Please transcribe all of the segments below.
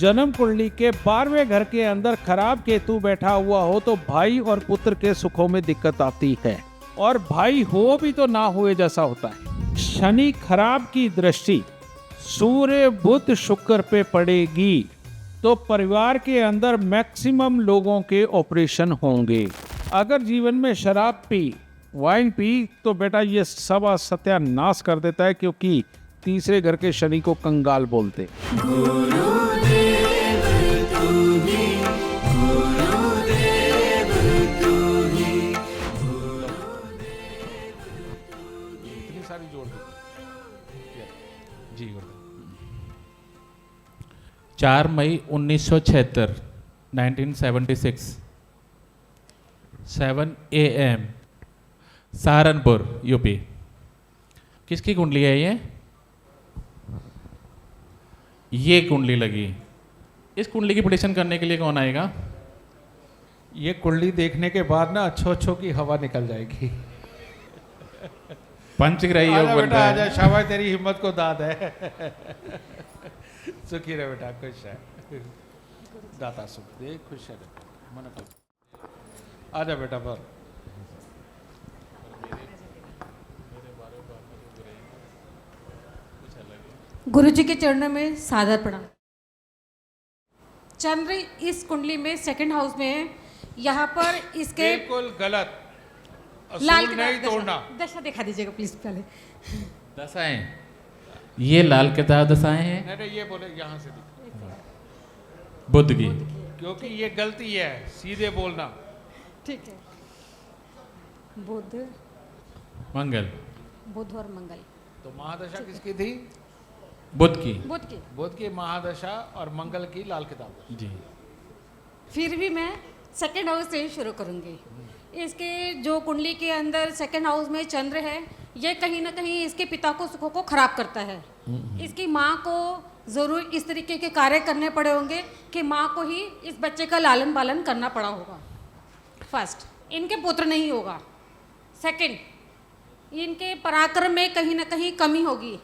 जन्म कुंडली के 12वें घर के अंदर खराब केतु बैठा हुआ हो तो भाई और पुत्र के सुखों में दिक्कत आती है, और भाई हो भी तो ना हुए जैसा होता है। शनि खराब की दृष्टि सूर्य बुध शुक्र पे पड़ेगी तो परिवार के अंदर मैक्सिमम लोगों के ऑपरेशन होंगे। अगर जीवन में शराब पी, वाइन पी तो बेटा ये सब सत्यानाश कर देता है, क्योंकि तीसरे घर के शनि को कंगाल बोलते। इतनी सारी जोड़ दो जी। 4 मई 1976 1976 7 AM सहारनपुर यूपी। किसकी कुंडली है ये कुंडली लगी। इस कुंडली की प्रेडिक्शन करने के लिए कौन आएगा? ये कुंडली देखने के बाद ना अच्छो की हवा निकल जाएगी। पंचग्रही योग आजा बन बेटा रहा आजा, है। शाबाश तेरी हिम्मत को दाद है। सुखी रहे बेटा, खुश है, दाता सुख दे, खुश है मन को। आजा बेटा पर गुरु जी के चरणों में सादर प्रणाम। चंद्र इस कुंडली में सेकंड हाउस में है। यहाँ पर इसके बिल्कुल गलत, लाल असूल नहीं तोड़ना। दशा दिखा दीजिएगा प्लीज पहले। दशाएं, ये लाल किताब दशाएं हैं नहीं नहीं, ये बोले यहाँ से दिख, बुध की। क्योंकि ये गलती है, सीधे बोलना। ठीक है। बुध मंगल, बुध और मंगल। तो महादशा किसकी थी? बुध की। बुध की। बुध की महादशा और मंगल की लाल किताब। जी। फिर भी मैं सेकंड हाउस से ही शुरू करूंगी। इसके जो कुंडली के अंदर सेकंड हाउस में चंद्र है, ये कहीं ना कहीं इसके पिता को सुखों को खराब करता है। इसकी माँ को ज़रूर इस तरीके के कार्य करने पड़े होंगे कि माँ को ही इस बच्चे का लालन पालन करना पड़ा होगा। फर्स्ट, इनके पुत्र नहीं होगा। सेकंड, इनके पराक्रम में कहीं ना कहीं कमी होगी।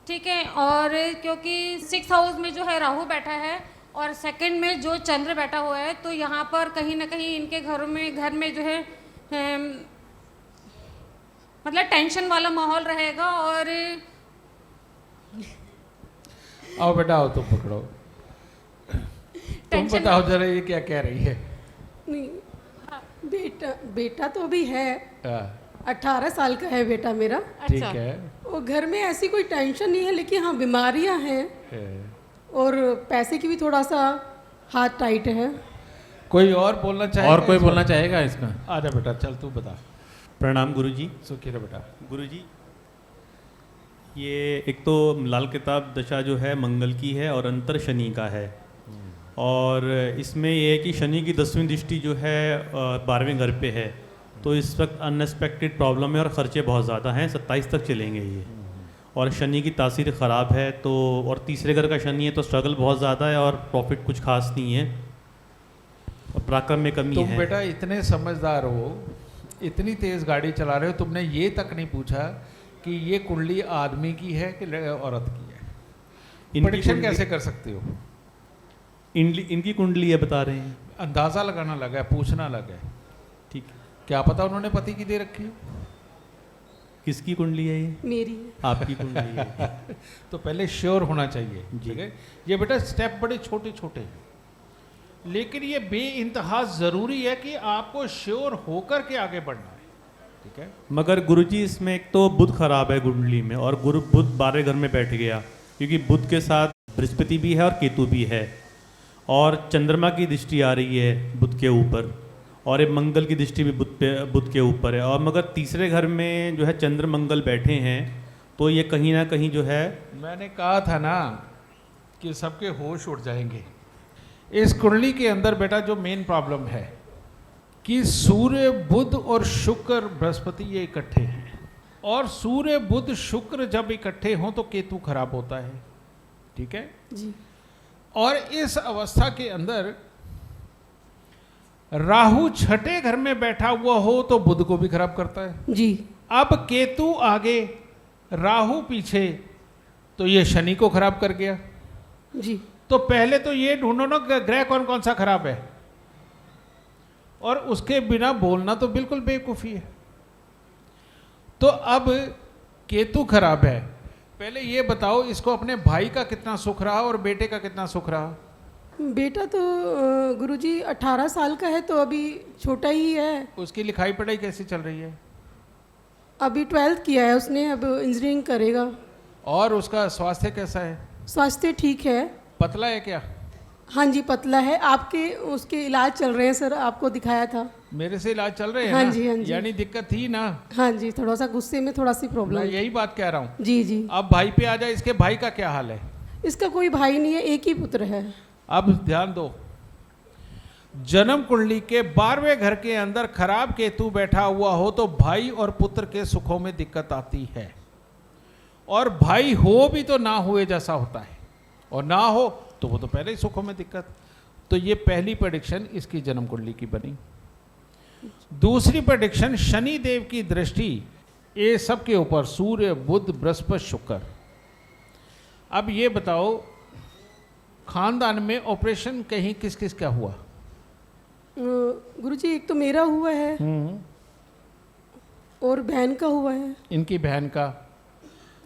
ठीक है। और क्योंकि 6th हाउस में जो है राहु बैठा है और सेकंड में जो चंद्र बैठा हुआ है, तो यहाँ पर कहीं ना कहीं इनके घर में जो है मतलब टेंशन वाला माहौल रहेगा। और आओ बेटा आओ, तुम पकड़ो, तुम बताओ जरा ये क्या कह रही है? नहीं, बेटा तो अभी है, हाँ, 18 साल का है बेटा मेरा। ठीक अच्छा। है। वो घर में ऐसी कोई टेंशन नहीं है, लेकिन हाँ बीमारियां हैं और पैसे की भी थोड़ा सा हाथ टाइट है। कोई और बोलना चाहेगा? और कोई बोलना चाहेगा इसका? आजा बेटा, चल तू बता। प्रणाम गुरुजी। सुखी रहे बेटा। गुरुजी, ये एक तो लाल किताब दशा जो है मंगल की है और अंतर शनि का है, और इसमें ये है कि शनि की 10वीं दृष्टि जो है 12वें घर पे है, तो इस वक्त अनएक्सपेक्टेड प्रॉब्लम है और ख़र्चे बहुत ज़्यादा हैं। 27 तक चलेंगे ये, और शनि की तासीर ख़राब है तो, और तीसरे घर का शनि है तो स्ट्रगल बहुत ज़्यादा है और प्रॉफिट कुछ खास नहीं है और पराक्रम में कमी तुम है। बेटा इतने समझदार हो, इतनी तेज गाड़ी चला रहे हो, तुमने ये तक नहीं पूछा कि ये कुंडली आदमी की है कि औरत की है। प्रेडिक्शन कैसे कर सकते हो? इनकी कुंडली है बता रहे हैं। अंदाजा लगाना लगा है, पूछना लगा है। ठीक है। क्या पता उन्होंने पति की दे रखी हो? किसकी कुंडली है ये? मेरी आपकी कुंडली है। तो पहले श्योर होना चाहिए। जी। ठीक है। ये बेटा स्टेप बड़े छोटे छोटे हैं, लेकिन ये बेइंतहा ज़रूरी है कि आपको श्योर होकर के आगे बढ़ना है। ठीक है। मगर गुरुजी इसमें एक तो बुध खराब है कुंडली में, और बुध 12 घर में बैठ गया, क्योंकि बुध के साथ बृहस्पति भी है और केतु भी है, और चंद्रमा की दृष्टि आ रही है बुध के ऊपर, और एक मंगल की दृष्टि भी बुध के ऊपर है। और मगर तीसरे घर में जो है चंद्र मंगल बैठे हैं, तो ये कहीं ना कहीं जो है, मैंने कहा था ना कि सबके होश उड़ जाएंगे। इस कुंडली के अंदर बेटा जो मेन प्रॉब्लम है कि सूर्य बुध और शुक्र बृहस्पति ये इकट्ठे हैं, और सूर्य बुध शुक्र जब इकट्ठे हों तो केतु खराब होता है। ठीक है जी। और इस अवस्था के अंदर राहु 6ठे घर में बैठा हुआ हो तो बुध को भी खराब करता है। जी। अब केतु आगे राहु पीछे तो ये शनि को खराब कर गया। जी। तो पहले तो ये ढूंढो ना ग्रह कौन कौन सा खराब है, और उसके बिना बोलना तो बिल्कुल बेवकूफ़ी है। तो अब केतु खराब है, पहले ये बताओ इसको अपने भाई का कितना सुख रहा और बेटे का कितना सुख रहा? बेटा तो गुरुजी 18 साल का है, तो अभी छोटा ही है। उसकी लिखाई पढ़ाई कैसी चल रही है? अभी 12th किया है उसने, अब इंजीनियरिंग करेगा। और उसका स्वास्थ्य कैसा है? स्वास्थ्य ठीक है। पतला है क्या? हाँ जी पतला है। आपके उसके इलाज चल रहे हैं सर, आपको दिखाया था। मेरे से इलाज चल रहे हैं हाँ ना? जी, हाँ जी। यानी दिक्कत थी ना? हाँ जी, थोड़ा सा गुस्से में थोड़ा सी मैं प्रॉब्लम। यही बात कह रहा हूँ। जी जी। अब भाई पे आ जाए, इसके भाई का क्या हाल है? इसका कोई भाई नहीं है, एक ही पुत्र है। अब ध्यान दो, जन्म कुंडली के 12वें घर के अंदर खराब केतु बैठा हुआ हो तो भाई और पुत्र के सुखों में दिक्कत आती है, और भाई हो भी तो ना हुए जैसा होता है, और ना हो तो वो तो पहले ही सुखों में दिक्कत। तो ये पहली प्रेडिक्शन इसकी जन्म कुंडली की बनी। दूसरी प्रेडिक्शन, शनि देव की दृष्टि ये सब के ऊपर, सूर्य बुध बृहस्पति शुक्र। अब ये बताओ खानदान में ऑपरेशन कहीं किस किस का हुआ? गुरुजी एक तो मेरा हुआ है और बहन का हुआ है। इनकी बहन का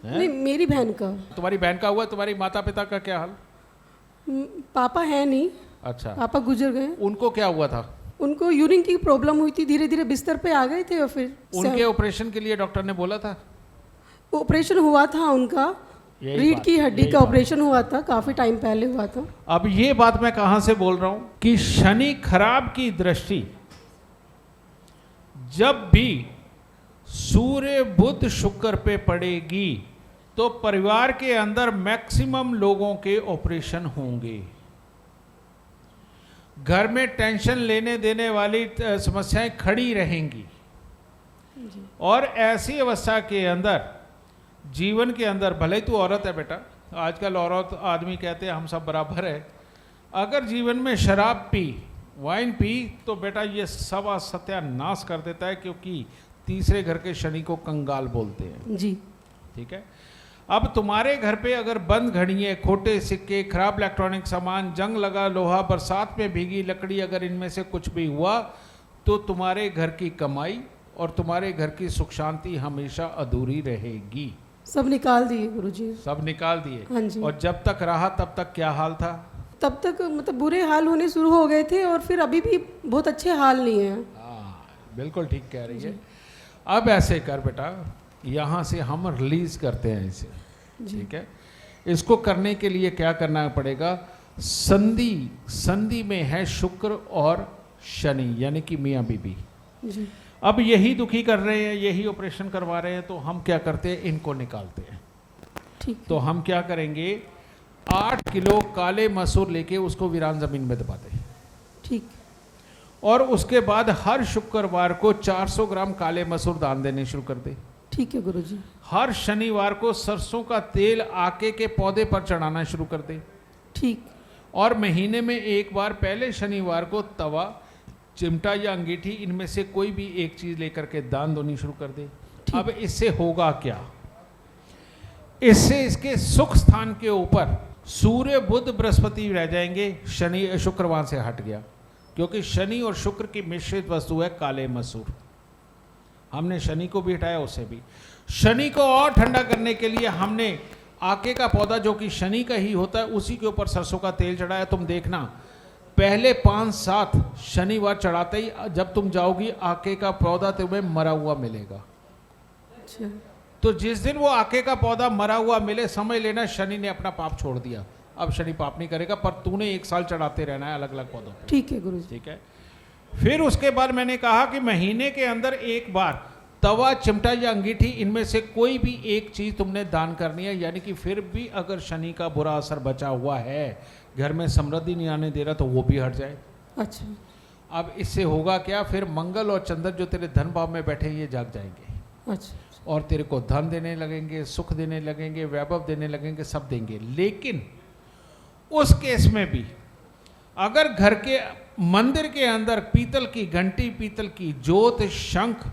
है? नहीं, मेरी बहन का। तुम्हारी बहन का हुआ, तुम्हारी माता पिता का क्या हाल? पापा है नहीं, अच्छा, पापा गुजर गए। उनको क्या हुआ था? उनको यूरिन की प्रॉब्लम हुई थी, धीरे धीरे बिस्तर पे आ गए थे, और फिर उनके ऑपरेशन के लिए डॉक्टर ने बोला था? ऑपरेशन हुआ था उनका, यही रीढ़ बात, की हड्डी यही का बात। ऑपरेशन हुआ था, काफी टाइम पहले हुआ था। अब ये बात मैं कहां से बोल रहा हूं कि शनि खराब की दृष्टि जब भी सूर्य बुध शुक्र पे पड़ेगी तो परिवार के अंदर मैक्सिमम लोगों के ऑपरेशन होंगे। घर में टेंशन लेने देने वाली समस्याएं खड़ी रहेंगी, और ऐसी अवस्था के अंदर जीवन के अंदर, भले ही तू औरत है बेटा, आजकल औरत आदमी कहते हैं हम सब बराबर है, अगर जीवन में शराब पी, वाइन पी, तो बेटा ये सब सत्यानाश कर देता है, क्योंकि तीसरे घर के शनि को कंगाल बोलते हैं। जी ठीक है। अब तुम्हारे घर पे अगर बंद घड़ियाँ, खोटे सिक्के, खराब इलेक्ट्रॉनिक सामान, जंग लगा लोहा, बरसात में भीगी लकड़ी, अगर इनमें से कुछ भी हुआ तो तुम्हारे घर की कमाई और तुम्हारे घर की सुख शांति हमेशा अधूरी रहेगी। सब निकाल दिए गुरुजी। सब निकाल दिए। हाँ जी। और जब तक रहा तब तक क्या हाल था? तब तक मतलब बुरे हाल होने शुरू हो गए थे, और फिर अभी भी बहुत अच्छे हाल नहीं है। हाँ, बिल्कुल ठीक कह रही है। अब ऐसे कर बेटा, यहाँ से हम रिलीज करते हैं इसे, ठीक है। इसको करने के लिए क्या करना पड़ेगा? संधि में है शुक्र और शनि, यानी कि मियाँ बीबी। जी अब यही दुखी कर रहे हैं, यही ऑपरेशन करवा रहे हैं, तो हम क्या करते हैं? इनको निकालते हैं। ठीक। तो हम क्या करेंगे? 8 किलो काले मसूर लेके उसको वीरान जमीन में दबा दें। ठीक। और उसके बाद हर शुक्रवार को 400 ग्राम काले मसूर दान देने शुरू कर दे। ठीक है गुरुजी। हर शनिवार को सरसों का तेल आके के पौधे पर चढ़ाना शुरू कर दे। ठीक। और महीने में एक बार पहले शनिवार को तवा, चिमटा या अंगीठी, इनमें से कोई भी एक चीज लेकर के दान देनी शुरू कर दे। अब इससे होगा क्या? इससे इसके सुख स्थान के ऊपर सूर्य बुध बृहस्पति रह जाएंगे, शनि शुक्र वहां से हट गया, क्योंकि शनि और शुक्र की मिश्रित वस्तु है काले मसूर। हमने शनि को भी हटाया, उसे भी। शनि को और ठंडा करने के लिए हमने आके का पौधा, जो कि शनि का ही होता है, उसी के ऊपर सरसों का तेल चढ़ाया। तुम देखना, पहले 5-7 शनिवार चढ़ाते ही जब तुम जाओगी, आके का पौधा तुम्हें मरा हुआ मिलेगा। अच्छा। तो जिस दिन वो आके का पौधा मरा हुआ मिले, समझ लेना शनि ने अपना पाप छोड़ दिया। अब शनि पाप नहीं करेगा, पर तूने 1 साल चढ़ाते रहना है अलग अलग पौधों पे। ठीक है गुरुजी। ठीक है। फिर उसके बाद मैंने कहा कि महीने के अंदर एक बार तवा, चिमटा या अंगीठी, इनमें से कोई भी एक चीज तुमने दान करनी है। यानी कि फिर भी अगर शनि का बुरा असर बचा हुआ है, घर में समृद्धि नहीं आने दे रहा, तो वो भी हट जाए। अच्छा। अब इससे होगा क्या? फिर मंगल और चंद्र जो तेरे धन भाव में बैठे, ये जाग जाएंगे। अच्छा। और तेरे को धन देने लगेंगे, सुख देने लगेंगे, वैभव देने लगेंगे, सब देंगे। लेकिन उस केस में भी अगर घर के मंदिर के अंदर पीतल की घंटी, पीतल की जोत, शंख,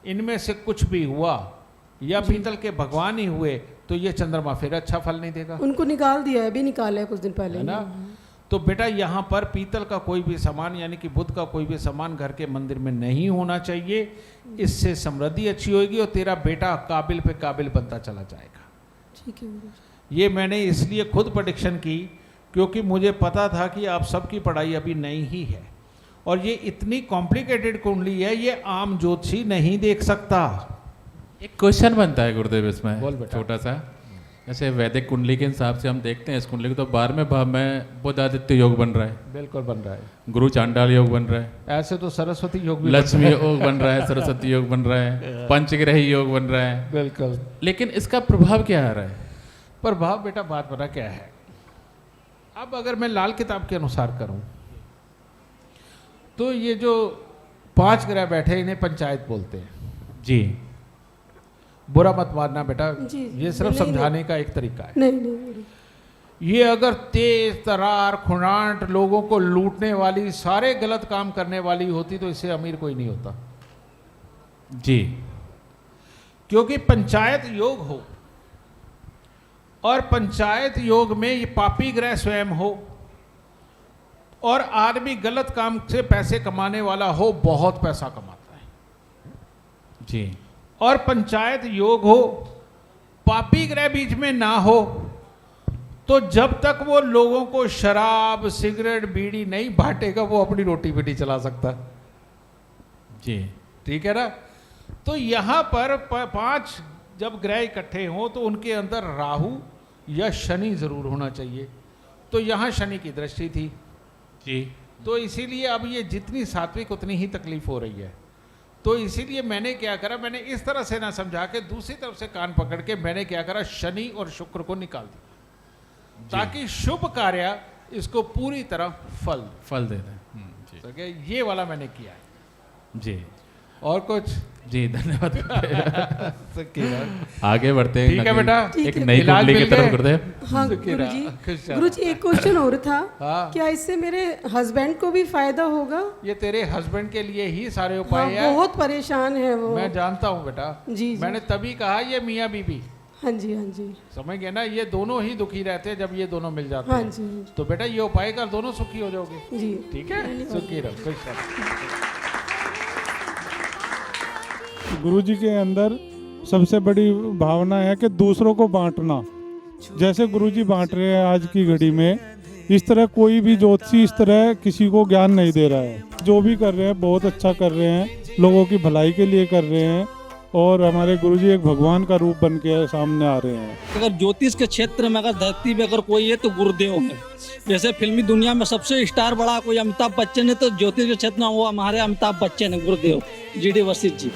इनमें से कुछ भी हुआ, या पीतल के भगवान ही हुए, तो ये चंद्रमा फिर अच्छा फल नहीं देगा, उनको निकाल दिया है, अभी निकाला है कुछ दिन पहले है ना। तो बेटा यहाँ पर पीतल का कोई भी सामान यानी कि बुध का कोई भी सामान घर के मंदिर में नहीं होना चाहिए। इससे समृद्धि अच्छी होगी और तेरा बेटा काबिल पे काबिल बनता चला जाएगा। ठीक है गुरुजी। ये मैंने इसलिए खुद प्रेडिक्शन की क्योंकि मुझे पता था कि आप सबकी पढ़ाई अभी नई ही है और ये इतनी कॉम्प्लिकेटेड कुंडली है, ये आम ज्योतिषी नहीं देख सकता। एक क्वेश्चन बनता है गुरुदेव इसमें, बोल बेटा। छोटा सा। जैसे वैदिक कुंडली के हिसाब से हम देखते हैं इस कुंडली को, तो 12वें भाव में बुध आदित्य योग बन रहा है, बिल्कुल बन रहा है। गुरु चांडाल योग बन रहा है, ऐसे तो सरस्वती योग भी लक्ष्मी योग बन रहा है, सरस्वती योग बन रहा है, पंचग्रही योग बन रहा है, बिल्कुल। लेकिन इसका प्रभाव क्या आ रहा है? प्रभाव बेटा बात पता क्या है, अब अगर मैं लाल किताब के अनुसार करूं तो ये जो 5 ग्रह बैठे इन्हें पंचायत बोलते हैं। जी, बुरा मत मानना बेटा, जी, ये सिर्फ नहीं, समझाने का एक तरीका है। नहीं नहीं गुरुजी। ये अगर तेज तरार खुनाट लोगों को लूटने वाली, सारे गलत काम करने वाली होती तो इससे अमीर कोई नहीं होता। जी, क्योंकि पंचायत योग हो और पंचायत योग में ये पापी ग्रह स्वयं हो और आदमी गलत काम से पैसे कमाने वाला हो, बहुत पैसा कमाता है। जी, और पंचायत योग हो, पापी ग्रह बीच में ना हो, तो जब तक वो लोगों को शराब सिगरेट बीड़ी नहीं बांटेगा वो अपनी रोटी भी नहीं चला सकता। जी, ठीक है ना। तो यहाँ पर 5 जब ग्रह इकट्ठे हों तो उनके अंदर राहु या शनि जरूर होना चाहिए। तो यहाँ शनि की दृष्टि थी जी, तो इसीलिए अब ये जितनी सात्विक उतनी ही तकलीफ हो रही है। तो इसीलिए मैंने क्या करा, मैंने इस तरह से ना समझा के दूसरी तरफ से कान पकड़ के मैंने क्या करा, शनि और शुक्र को निकाल दिया ताकि शुभ कार्य इसको पूरी तरह फल दे दें। जी, सके। ये वाला मैंने किया है। जी, और कुछ जी, धन्यवाद। सके। आगे बढ़ते हैं। ठीक है बेटा, एक नई इलाज कुंडली की मिल तरफ गए? गुरुदेव। हाँ सुखी रहा, गुरुजी। खुश रहा। गुरुजी एक क्वेश्चन और था, हाँ। क्या इससे मेरे हस्बैंड को भी फायदा होगा? ये तेरे हस्बैंड के लिए ही सारे हाँ, उपाय है। बहुत परेशान है वो। मैं जानता हूँ बेटा। जी, जी। मैंने तभी कहा ये मियाँ बीबी, हाँ जी हाँ जी समझ गए ना, ये दोनों ही दुखी रहते हैं जब ये दोनों मिल जाते हाँ हैं। जी हाँ तो बेटा ये उपाय कर, दोनों सुखी हो जाओगे। जी। ठीक है, सुखी रहो, खुश रहो। गुरुजी के अंदर सबसे बड़ी भावना है कि दूसरों को बांटना। जैसे गुरुजी बांट रहे हैं आज की घड़ी में, इस तरह कोई भी ज्योतिषी इस तरह किसी को ज्ञान नहीं दे रहा है। जो भी कर रहे हैं बहुत अच्छा कर रहे हैं, लोगों की भलाई के लिए कर रहे हैं और हमारे गुरुजी एक भगवान का रूप बन के सामने आ रहे हैं। अगर ज्योतिष के क्षेत्र में अगर धरती पे अगर कोई है तो गुरुदेव है। जैसे फिल्मी दुनिया में सबसे स्टार बड़ा कोई अमिताभ बच्चन है, तो ज्योतिष के क्षेत्र में वो हमारे अमिताभ बच्चन है, गुरुदेव GD वशिष्ठ जी।